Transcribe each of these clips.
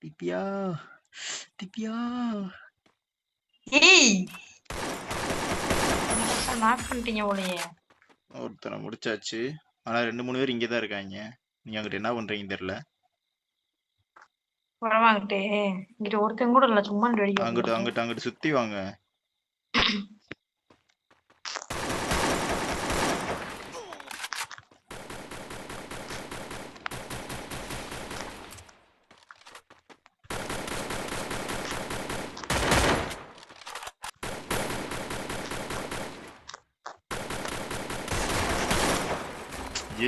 திவ்யா திவ்யா ஏய் நாக் பண்ணிட்டீங்க போலயே. ஒருத்தனை முடிச்சாச்சு. ஆனா 2-3 பேர் இங்கதான் இருக்காங்க. நீங்க அங்கிட்ட என்ன பண்றீங்கன்னு தெரியல. வரவாங்கிட்டே இங்கிட்ட ஒருத்தன் கூட இல்ல, சும்மா வெடிக்க அங்கிட்டு அங்கிட்டு அங்கிட்டு சுத்தி வாங்க.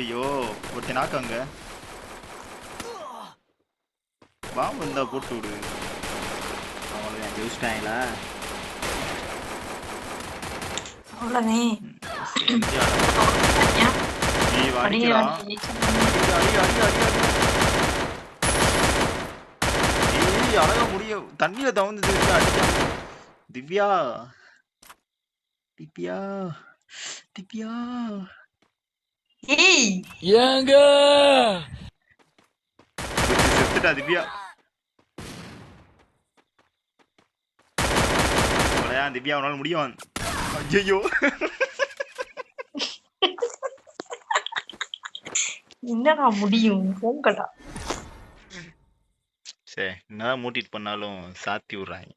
ஐயோ ஒருத்தன் நாக்காங்க. பாம்பு இருந்தா போட்டு விடு. அவங்களுக்கு ஜெயிச்சிட்டாங்களா? அவ்வளவுதான். நீ அடிக்கலாம். அழகா முடியும். தண்ணியில தவந்து அடிக்க. திவ்யா திவ்யா திவ்யா ஏய் ஏங்க செத்துட்டா திவ்யா. திவ்யா அவனால முடியும். ஐயோ என்னடா முடியும் போங்கடா. சரி என்னதான் மூட்டிட்டு பண்ணாலும் சாத்தி விடுறாங்க.